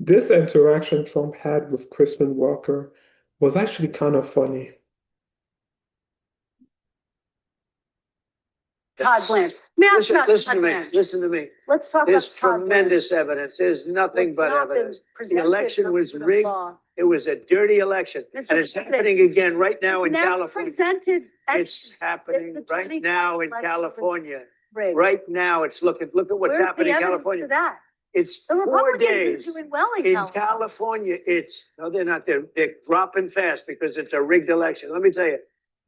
This interaction Trump had with Kristen Welker was actually kind of funny. Todd Blanche. Listen to me. Listen to me. Let's talk There's about Todd tremendous Blanche. evidence. There's nothing What's but not been evidence. The presented election was under the rigged. law. It was a dirty election. Mr. And it's President, happening again right now in Never California. presented. It's happening the right now in 2020 election was California. rigged. Right now, look at what's Where's happening the in evidence California. to that? It's The 4 Republicans days. are doing well in In California. California, no, they're not. They're dropping fast because it's a rigged election. Let me tell you,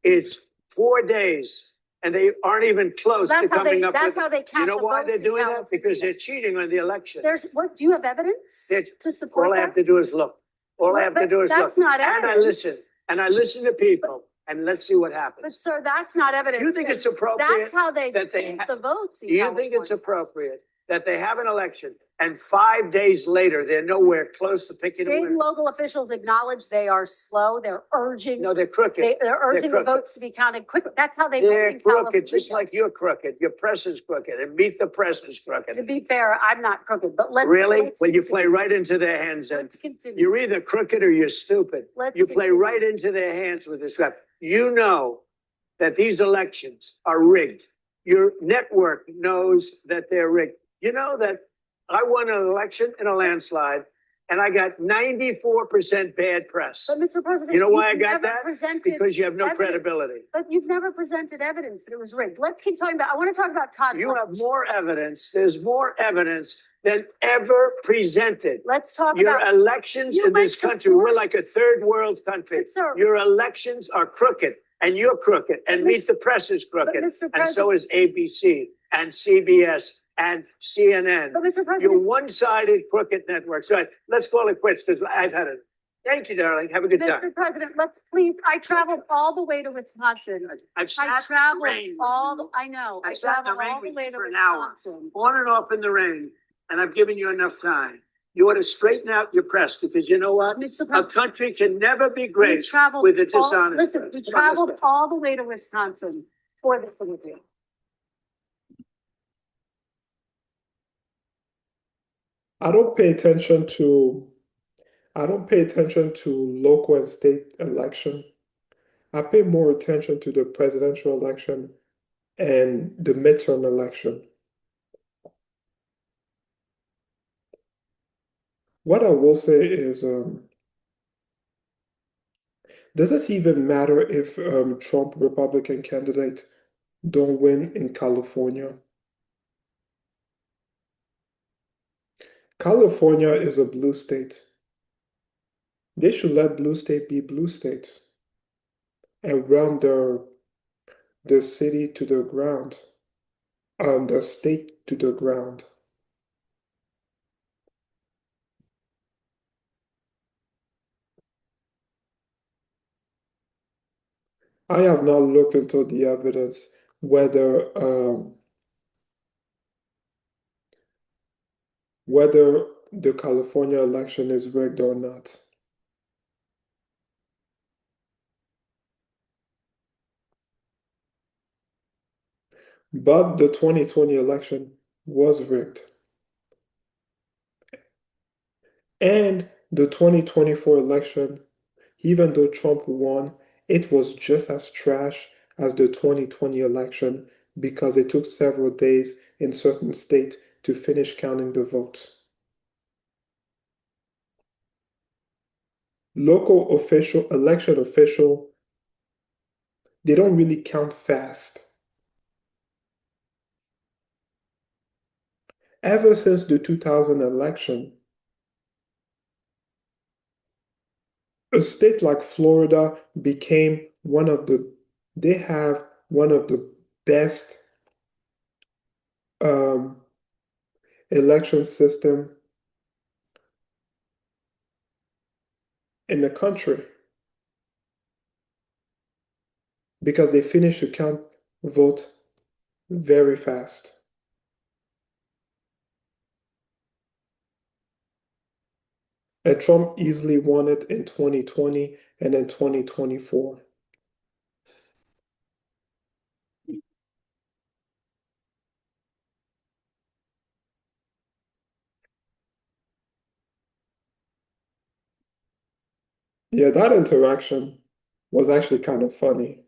it's 4 days, and they aren't even close to coming up with. That's how they count You know the why votes they're in doing that? California. Because they're cheating on the election. Do you have evidence to support All I that? have to do is look. All I have to do is look. That's not And I evidence. listen. And I listen to people. And let's see what But happens. sir, that's not evidence. Do you think it's appropriate? That's how they that they count the votes in Do you California. think it's appropriate that they have an election and 5 days later they're nowhere close to picking a State and winner? local officials acknowledge they are slow. They're urging. No, they're crooked. They're urging the crooked. votes to be counted quick. That's how they vote They're in California. crooked, just like you're crooked. Your press is crooked, and Meet the Press is crooked. To be fair, I'm not crooked, but let's. Really? Let's Well, you continue. play right into their hands, and Let's continue. you're either crooked or you're stupid. Let's You play continue. right into their hands with this crap. You know that these elections are rigged. Your network knows that they're rigged. You know that I won an election in a landslide, and I got 94% bad press. But Mr. President, You know why I you've got never that? presented Because you have no evidence. credibility. But you've never presented evidence that it was rigged. Let's keep talking about. I want to talk about Todd. You Blanche. have more evidence. There's more evidence than ever presented. Let's talk Your about. elections You in this went to country, we're court. like a third world country. But, sir- Your elections are crooked, and you're crooked, and But Meet the Press is crooked, Mr. and so President- is ABC and CBS and CNN. But Mr. You're President, one-sided crooked network. So let's call it quits because I've had it. Thank you, darling. Have a good time. Mr. President, let's please. I traveled all the way to Wisconsin. I've I sat in the traveled rain. I know. I I sat in the traveled rain all the with way you to for an hour. Wisconsin. On and off in the rain, and I've given you enough time. You ought to straighten out your press because you know what? Mr. A President, country can never be we great traveled with a all- dishonest Listen, press. we Come on, traveled let's go. all the way to Wisconsin for this interview. I don't pay attention to I don't pay attention to local and state election. I pay more attention to the presidential election and the midterm election. What I will say is, does this even matter if Trump Republican candidate don't win in California? California is a blue state. They should let blue state be blue states and run the city to the ground, the state to the ground. I have not looked into the evidence whether the California election is rigged or not. But the 2020 election was rigged. And the 2024 election, even though Trump won, it was just as trash as the 2020 election because it took several days in certain states to finish counting the votes. Local official, election official, they don't really count fast. Ever since the 2000 election, a state like Florida became they have one of the best um, election system in the country because they finish the count vote very fast. And Trump easily won it in 2020 and in 2024. Yeah, that interaction was actually kind of funny.